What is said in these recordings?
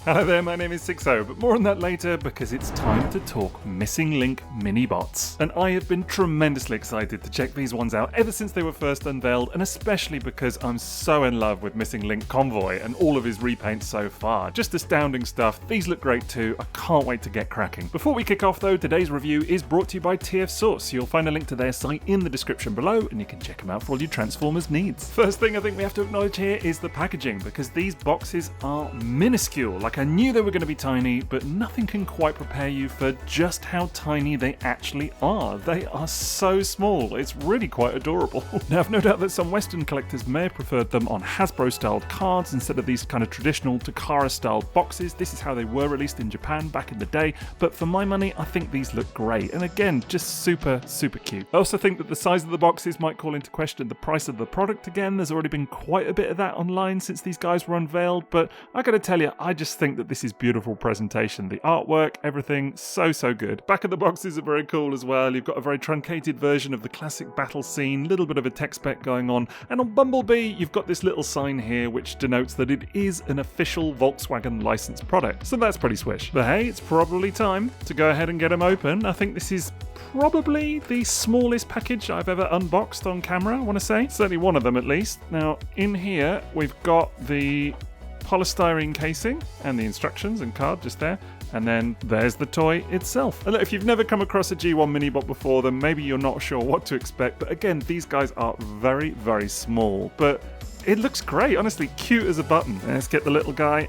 Hello there, my name is Sixo, but more on that later because it's time to talk Missing Link mini-bots. And I have been tremendously excited to check these ones out ever since they were first unveiled, and especially because I'm so in love with Missing Link Convoy and all of his repaints so far. Just astounding stuff. These look great too. I can't wait to get cracking. Before we kick off though, today's review is brought to you by TF Source. You'll find a link to their site in the description below, and you can check them out for all your Transformers needs. First thing I think we have to acknowledge here is the packaging, because these boxes are minuscule. Like, I knew they were going to be tiny, but nothing can quite prepare you for just how tiny they actually are. They are so small, it's really quite adorable. Now, I've no doubt that some Western collectors may have preferred them on Hasbro-styled cards instead of these kind of traditional Takara-styled boxes. This is how they were released in Japan back in the day, but for my money, I think these look great. And again, just super, super cute. I also think that the size of the boxes might call into question the price of the product again. There's already been quite a bit of that online since these guys were unveiled, but I gotta tell you, I just think that this is beautiful presentation. The artwork, everything, so good. Back of the boxes are very cool as well. You've got a very truncated version of the classic battle scene, little bit of a tech spec going on, and on Bumblebee you've got this little sign here which denotes that it is an official Volkswagen licensed product. So that's pretty swish. But hey, it's probably time to go ahead and get them open. I think this is probably the smallest package I've ever unboxed on camera, I want to say. Certainly one of them at least. Now in here we've got the polystyrene casing and the instructions and card just there, and then there's the toy itself. And look, if you've never come across a G1 mini-bot before, then maybe you're not sure what to expect, but again, these guys are very, very small, but it looks great, honestly, cute as a button. Let's get the little guy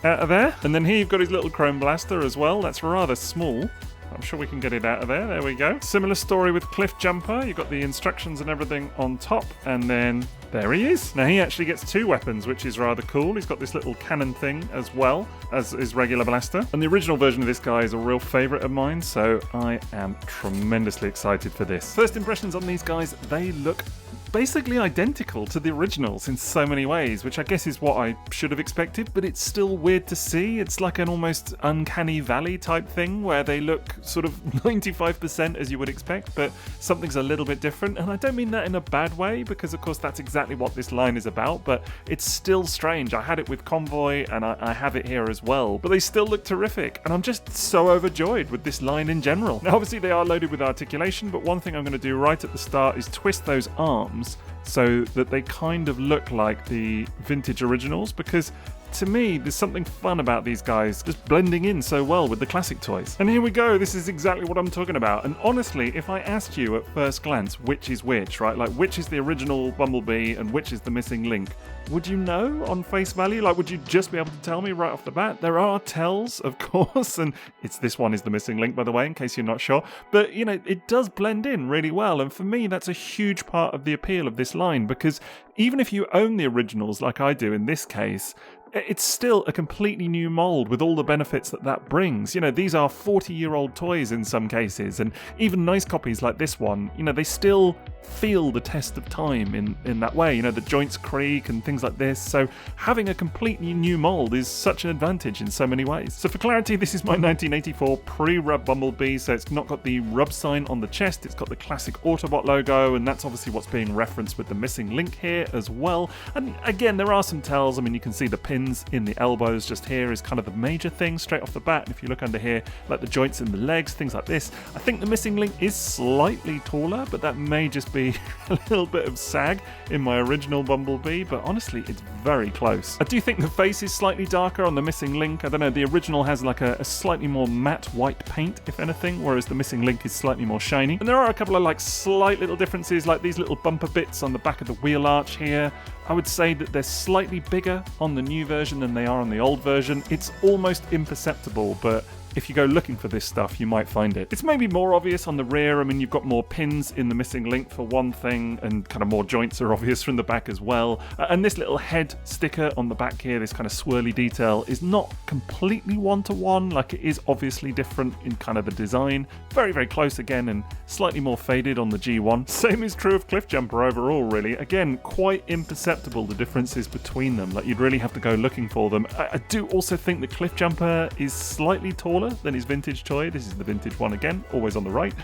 out of there, and then here you've got his little chrome blaster as well. That's rather small. I'm sure we can get it out of there we go. Similar story with Cliffjumper. You've got the instructions and everything on top, and then there he is. Now he actually gets two weapons, which is rather cool. He's got this little cannon thing as well as his regular blaster. And the original version of this guy is a real favourite of mine, so I am tremendously excited for this. First impressions on these guys, they look basically identical to the originals in so many ways, which I guess is what I should have expected, but it's still weird to see. It's like an almost uncanny valley type thing where they look sort of 95% as you would expect, but something's a little bit different. And I don't mean that in a bad way, because of course that's exactly what this line is about, but it's still strange. I had it with Convoy and I have it here as well, but they still look terrific, and I'm just so overjoyed with this line in general. Now obviously they are loaded with articulation, but one thing I'm going to do right at the start is twist those arms so that they kind of look like the vintage originals, because to me, there's something fun about these guys just blending in so well with the classic toys. And here we go, this is exactly what I'm talking about. And honestly, if I asked you at first glance which is which, right, like which is the original Bumblebee and which is the Missing Link, would you know on face value? Like, would you just be able to tell me right off the bat? There are tells, of course, and this one is the Missing Link, by the way, in case you're not sure. But, you know, it does blend in really well, and for me, that's a huge part of the appeal of this line, because even if you own the originals, like I do in this case, it's still a completely new mould with all the benefits that brings. You know, these are 40-year-old toys in some cases, and even nice copies like this one, you know, they still feel the test of time in that way. You know, the joints creak and things like this, so having a completely new mould is such an advantage in so many ways. So for clarity, this is my 1984 pre-rub Bumblebee, so it's not got the rub sign on the chest, it's got the classic Autobot logo, and that's obviously what's being referenced with the Missing Link here as well. And again, there are some tells. I mean, you can see the pins in the elbows just here is kind of the major thing straight off the bat, and if you look under here, like the joints in the legs, things like this. I think the Missing Link is slightly taller, but that may just be a little bit of sag in my original Bumblebee, but honestly it's very close. I do think the face is slightly darker on the Missing Link. I don't know, the original has like a slightly more matte white paint, if anything, whereas the Missing Link is slightly more shiny. And there are a couple of like slight little differences, like these little bumper bits on the back of the wheel arch here. I would say that they're slightly bigger on the new version than they are on the old version. It's almost imperceptible, but if you go looking for this stuff, you might find it. It's maybe more obvious on the rear. I mean, you've got more pins in the Missing Link for one thing, and kind of more joints are obvious from the back as well. And this little head sticker on the back here, this kind of swirly detail, is not completely one-to-one. Like, it is obviously different in kind of the design. Very, very close again, and slightly more faded on the G1. Same is true of Cliffjumper overall, really. Again, quite imperceptible, the differences between them. Like, you'd really have to go looking for them. I do also think that Cliffjumper is slightly taller smaller than his vintage toy. This is the vintage one again, always on the right.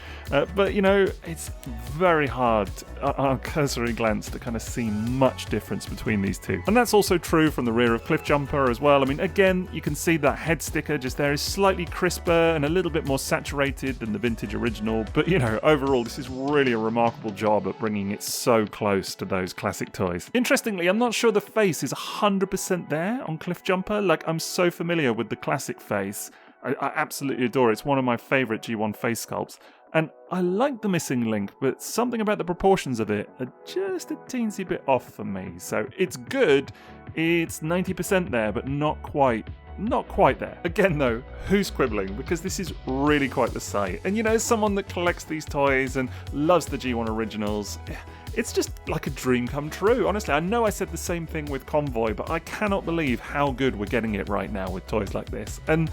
But, you know, it's very hard on a cursory glance to kind of see much difference between these two. And that's also true from the rear of Cliffjumper as well. I mean, again, you can see that head sticker just there is slightly crisper and a little bit more saturated than the vintage original. But, you know, overall, this is really a remarkable job at bringing it so close to those classic toys. Interestingly, I'm not sure the face is 100% there on Cliffjumper. Like, I'm so familiar with the classic face. I absolutely adore it. It's one of my favourite G1 face sculpts. And I like the missing link, but something about the proportions of it are just a teensy bit off for me. So it's good. It's 90% there, but not quite there. Again though, who's quibbling? Because this is really quite the sight. And you know, as someone that collects these toys and loves the G1 originals, it's just like a dream come true. Honestly, I know I said the same thing with Convoy, but I cannot believe how good we're getting it right now with toys like this. And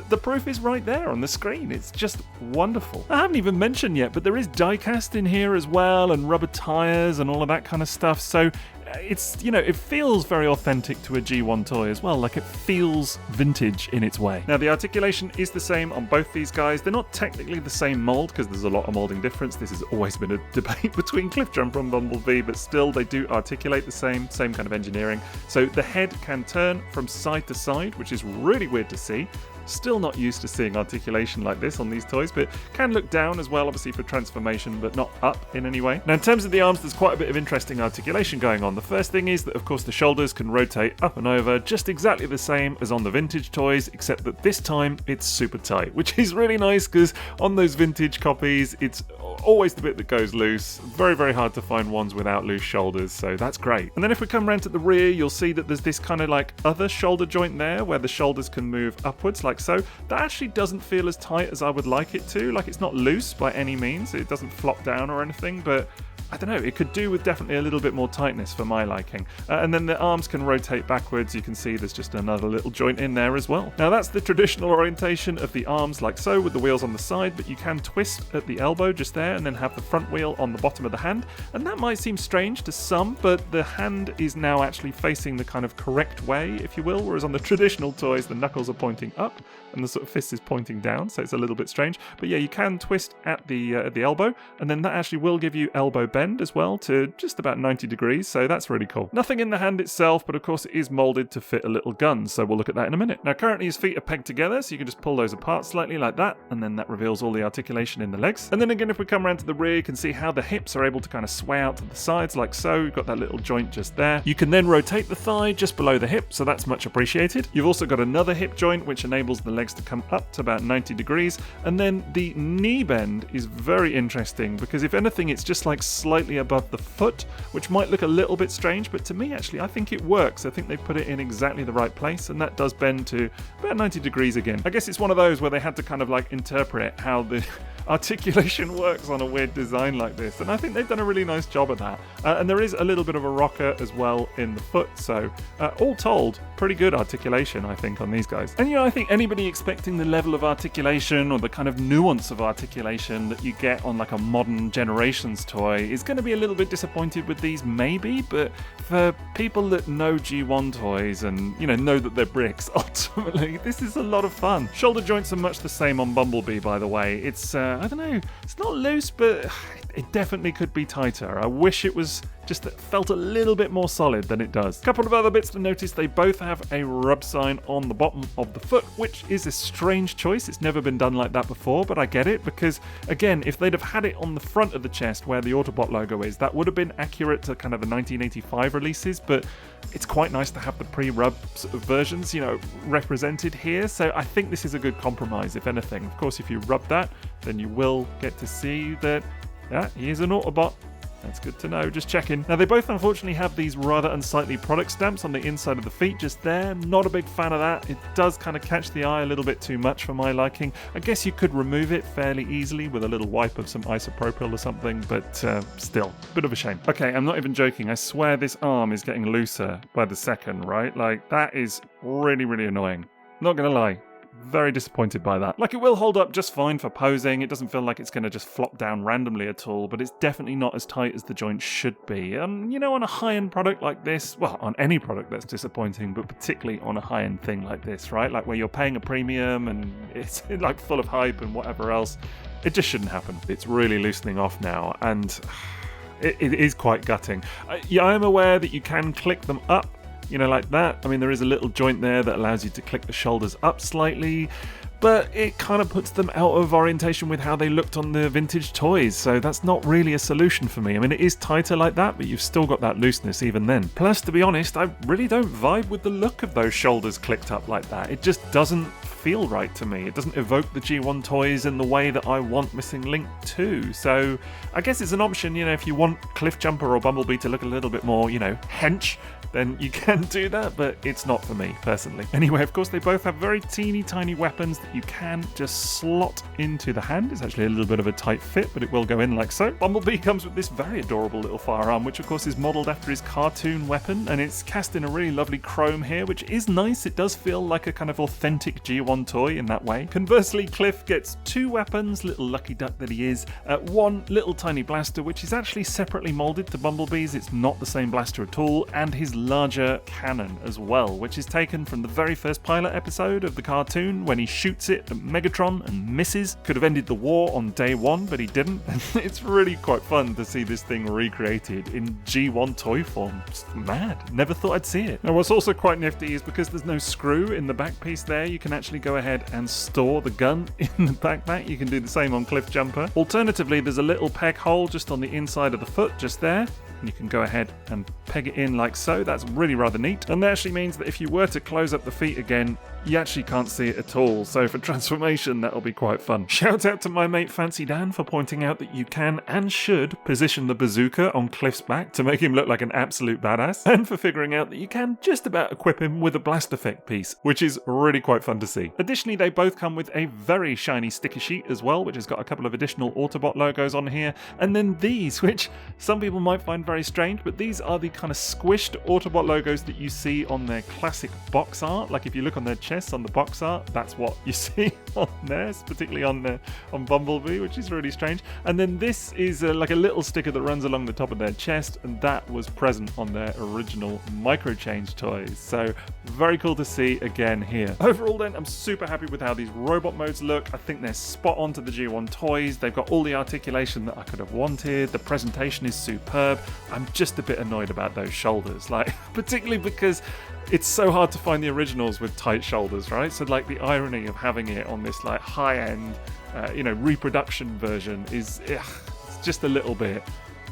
the proof is right there on the screen. It's just wonderful. I haven't even mentioned yet, but there is die-cast in here as well, and rubber tires and all of that kind of stuff. So it's, you know, it feels very authentic to a G1 toy as well. Like, it feels vintage in its way. Now, the articulation is the same on both these guys. They're not technically the same mold because there's a lot of molding difference. This has always been a debate between Cliffjumper and Bumblebee, but still they do articulate the same kind of engineering. So the head can turn from side to side, which is really weird to see. Still not used to seeing articulation like this on these toys, but can look down as well, obviously for transformation, but not up in any way. Now, in terms of the arms, there's quite a bit of interesting articulation going on. The first thing is that, of course, the shoulders can rotate up and over just exactly the same as on the vintage toys, except that this time it's super tight, which is really nice because on those vintage copies, it's always the bit that goes loose. Very, very hard to find ones without loose shoulders, so that's great. And then if we come around to the rear, you'll see that there's this kind of like other shoulder joint there where the shoulders can move upwards like so. That actually doesn't feel as tight as I would like it to. Like, it's not loose by any means. It doesn't flop down or anything, but I don't know, it could do with definitely a little bit more tightness for my liking. And then the arms can rotate backwards. You can see there's just another little joint in there as well. Now, that's the traditional orientation of the arms like so, with the wheels on the side, but you can twist at the elbow just there and then have the front wheel on the bottom of the hand. And that might seem strange to some, but the hand is now actually facing the kind of correct way, if you will, whereas on the traditional toys, the knuckles are pointing up and the sort of fist is pointing down, so it's a little bit strange. But yeah, you can twist at the elbow, and then that actually will give you elbow bend as well to just about 90 degrees, so that's really cool. Nothing in the hand itself, but of course it is molded to fit a little gun, so we'll look at that in a minute. Now, currently his feet are pegged together, so you can just pull those apart slightly like that, and then that reveals all the articulation in the legs. And then again, if we come around to the rear, you can see how the hips are able to kind of sway out to the sides like so. You've got that little joint just there. You can then rotate the thigh just below the hip, so that's much appreciated. You've also got another hip joint which enables the legs to come up to about 90 degrees, and then the knee bend is very interesting because if anything, it's just like slightly above the foot, which might look a little bit strange, but to me actually I think it works. I think they put it in exactly the right place, and that does bend to about 90 degrees again. I guess it's one of those where they had to kind of like interpret how the articulation works on a weird design like this, and I think they've done a really nice job of that. And there is a little bit of a rocker as well in the foot, so all told, pretty good articulation I think on these guys. And you know, I think anybody expecting the level of articulation or the kind of nuance of articulation that you get on like a modern Generations toy is going to be a little bit disappointed with these maybe, but for people that know G1 toys and, you know that they're bricks, ultimately this is a lot of fun. Shoulder joints are much the same on Bumblebee, by the way. It's I don't know, it's not loose, but it definitely could be tighter. I wish it was just felt a little bit more solid than it does. A couple of other bits to notice: they both have a rub sign on the bottom of the foot, which is a strange choice. It's never been done like that before, but I get it, because again, if they'd have had it on the front of the chest where the Autobot logo is, that would have been accurate to kind of the 1985 releases, but it's quite nice to have the pre-rub sort of versions, represented here. So I think this is a good compromise, if anything. Of course, if you rub that, then you will get to see that, yeah, he is an Autobot. That's good to know, just checking. Now, they both unfortunately have these rather unsightly product stamps on the inside of the feet just there. Not a big fan of that. It does kind of catch the eye a little bit too much for my liking. I guess you could remove it fairly easily with a little wipe of some isopropyl or something, but still, a bit of a shame. Okay, I'm not even joking. I swear this arm is getting looser by the second, right? Like, that is really, really annoying. Not gonna lie. very disappointed by that. Like, it will hold up just fine for posing. It doesn't feel like it's going to just flop down randomly at all, but it's definitely not as tight as the joint should be. You know, on a high-end product like this, well, on any product that's disappointing, but particularly on a high-end thing like this, right? Like where you're paying a premium and it's like full of hype and whatever else, it just shouldn't happen. It's really loosening off now, and it is quite gutting. Yeah, I am aware that you can click them up, you know, like that. I mean, there is a little joint there that allows you to click the shoulders up slightly, but it kind of puts them out of orientation with how they looked on the vintage toys, so that's not really a solution for me. I mean, it is tighter like that, but you've still got that looseness even then. Plus, to be honest, I really don't vibe with the look of those shoulders clicked up like that. It just doesn't feel right to me. It doesn't evoke the G1 toys in the way that I want Missing Link to. So I guess it's an option, you know, if you want Cliffjumper or Bumblebee to look a little bit more, you know, hench, then you can do that, but it's not for me, personally. Anyway, of course, they both have very teeny tiny weapons that you can just slot into the hand. It's actually a little bit of a tight fit, but it will go in like so. Bumblebee comes with this very adorable little firearm, which of course is modelled after his cartoon weapon, and it's cast in a really lovely chrome here, which is nice. It does feel like a kind of authentic G1 toy in that way. Conversely, Cliff gets two weapons, little lucky duck that he is. One little tiny blaster, which is actually separately moulded to Bumblebee's. It's not the same blaster at all, and his larger cannon as well, which is taken from the very first pilot episode of the cartoon when he shoots it at Megatron and misses. Could have ended the war on day one, but he didn't. It's really quite fun to see this thing recreated in G1 toy form. It's mad. Never thought I'd see it. Now, what's also quite nifty is because there's no screw in the back piece there, you can actually go ahead and store the gun in the backpack. You can do the same on Cliffjumper. Alternatively, there's a little peg hole just on the inside of the foot, just there. And you can go ahead and peg it in like so. That's really rather neat. And that actually means that if you were to close up the feet again, you actually can't see it at all. So for transformation, that'll be quite fun. Shout out to my mate Fancy Dan for pointing out that you can and should position the bazooka on Cliff's back to make him look like an absolute badass, and for figuring out that you can just about equip him with a blast effect piece, which is really quite fun to see. Additionally, they both come with a very shiny sticker sheet as well, which has got a couple of additional Autobot logos on here, and then these, which some people might find very strange, but these are the kind of squished Autobot logos that you see on their classic box art. Like if you look on their chests on the box art, that's what you see on theirs, particularly on Bumblebee, which is really strange. And then this is like a little sticker that runs along the top of their chest, and that was present on their original micro-change toys. So very cool to see again here. Overall then, I'm super happy with how these robot modes look. I think they're spot on to the G1 toys. They've got all the articulation that I could have wanted. The presentation is superb. I'm just a bit annoyed about those shoulders, like particularly because it's so hard to find the originals with tight shoulders, right? So like the irony of having it on this like high-end, reproduction version is it's just a little bit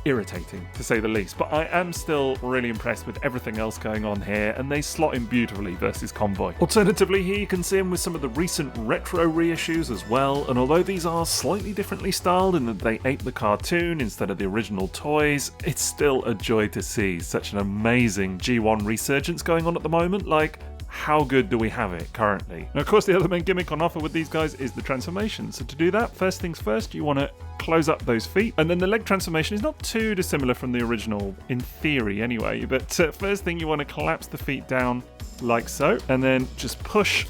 irritating, to say the least. But I am still really impressed with everything else going on here, and they slot in beautifully versus Convoy. Alternatively, here you can see them with some of the recent retro reissues as well, and although these are slightly differently styled in that they ape the cartoon instead of the original toys, it's still a joy to see such an amazing G1 resurgence going on at the moment. Like, how good do we have it currently? Now, of course, the other main gimmick on offer with these guys is the transformation. So to do that, first things first, you want to close up those feet, and then the leg transformation is not too dissimilar from the original, in theory anyway, but first thing, you want to collapse the feet down like so, and then just push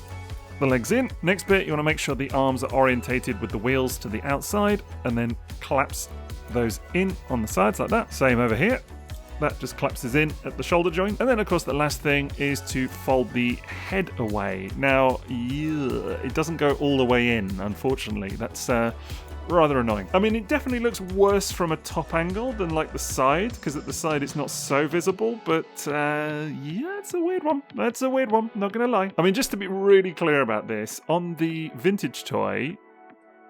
the legs in. Next bit, you want to make sure the arms are orientated with the wheels to the outside, and then collapse those in on the sides like that. Same over here. That just collapses in at the shoulder joint. And then, of course, the last thing is to fold the head away. Now, it doesn't go all the way in, unfortunately. That's rather annoying. I mean, it definitely looks worse from a top angle than like the side, because at the side it's not so visible, but yeah, it's a weird one. That's a weird one, not gonna lie. I mean, just to be really clear about this, on the vintage toy,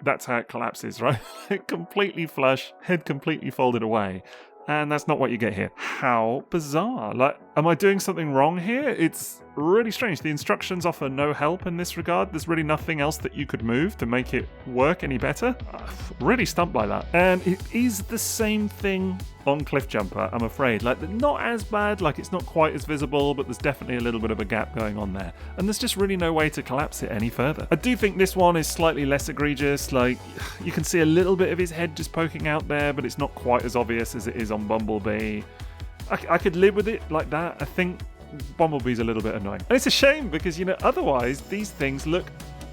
that's how it collapses, right? Completely flush, head completely folded away. And that's not what you get here. How bizarre. Like, am I doing something wrong here? It's really strange. The instructions offer no help in this regard. There's really nothing else that you could move to make it work any better. Really stumped by that. And it is the same thing on Cliffjumper, I'm afraid. Like, not as bad, like it's not quite as visible, but there's definitely a little bit of a gap going on there. And there's just really no way to collapse it any further. I do think this one is slightly less egregious. Like, you can see a little bit of his head just poking out there, but it's not quite as obvious as it is on Bumblebee. I could live with it like that. I think Bumblebee's a little bit annoying. And it's a shame because, otherwise these things look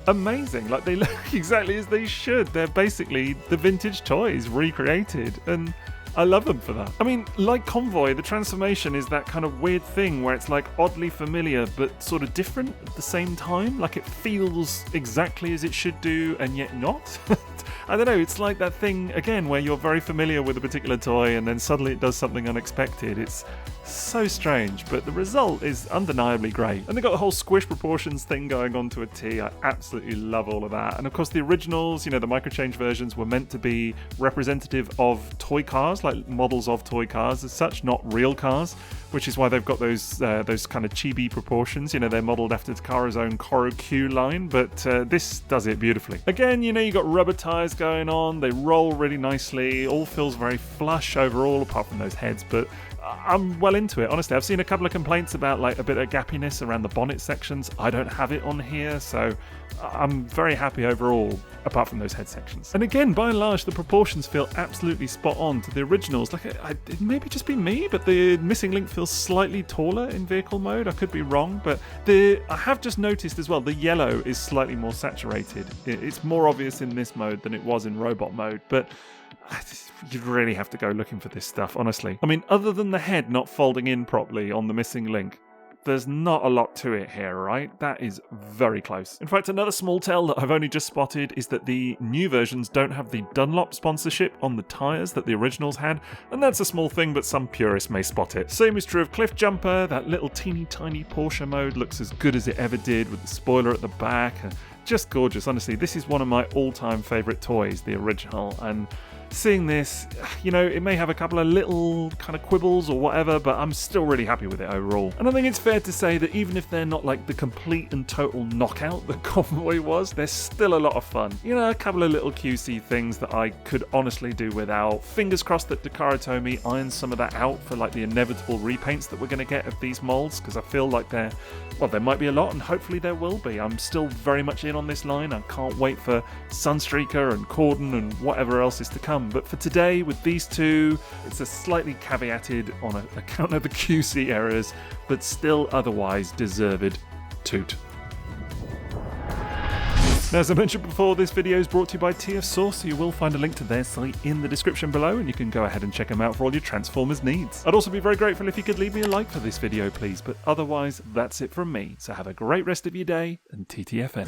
amazing. Like, they look exactly as they should. They're basically the vintage toys recreated, and I love them for that. I mean, like Convoy, the transformation is that kind of weird thing where it's like oddly familiar but sort of different at the same time. Like, it feels exactly as it should do and yet not. I don't know, it's like that thing, again, where you're very familiar with a particular toy and then suddenly it does something unexpected. It's so strange, but the result is undeniably great. And they've got the whole squish proportions thing going on to a T. I absolutely love all of that. And of course the originals, you know, the microchange versions were meant to be representative of toy cars, like models of toy cars as such, not real cars, which is why they've got those kind of chibi proportions. You know, they're modelled after Takara's own Choro-Q line, but this does it beautifully. Again, you know, you got rubber tires going on, they roll really nicely, all feels very flush overall, apart from those heads, but I'm well into it, honestly. I've seen a couple of complaints about like a bit of gappiness around the bonnet sections. I don't have it on here, so I'm very happy overall, apart from those head sections. And again, by and large, the proportions feel absolutely spot on to the originals. Like, it maybe just be me, but the missing link feels slightly taller in vehicle mode. I could be wrong, but I have just noticed as well, the yellow is slightly more saturated. It's more obvious in this mode than it was in robot mode, but you'd really have to go looking for this stuff, honestly. I mean, other than the head not folding in properly on the missing link, there's not a lot to it here, right? That is very close. In fact, another small tell that I've only just spotted is that the new versions don't have the Dunlop sponsorship on the tyres that the originals had, and that's a small thing, but some purists may spot it. Same is true of Cliffjumper. That little teeny tiny Porsche mode looks as good as it ever did with the spoiler at the back. Just gorgeous, honestly. This is one of my all-time favourite toys, the original, and seeing this, you know, it may have a couple of little kind of quibbles or whatever, but I'm still really happy with it overall. And I think it's fair to say that even if they're not like the complete and total knockout that Convoy was, they're still a lot of fun. You know, a couple of little QC things that I could honestly do without. Fingers crossed that TakaraTomy irons some of that out for like the inevitable repaints that we're going to get of these molds, because I feel like there might be a lot, and hopefully there will be. I'm still very much in on this line. I can't wait for Sunstreaker and Corden and whatever else is to come. But for today, with these two, it's a slightly caveated on account of the QC errors, but still otherwise deserved toot. Now, as I mentioned before, this video is brought to you by TF Source, so you will find a link to their site in the description below, and you can go ahead and check them out for all your Transformers needs. I'd also be very grateful if you could leave me a like for this video, please, but otherwise, that's it from me. So have a great rest of your day, and TTFN.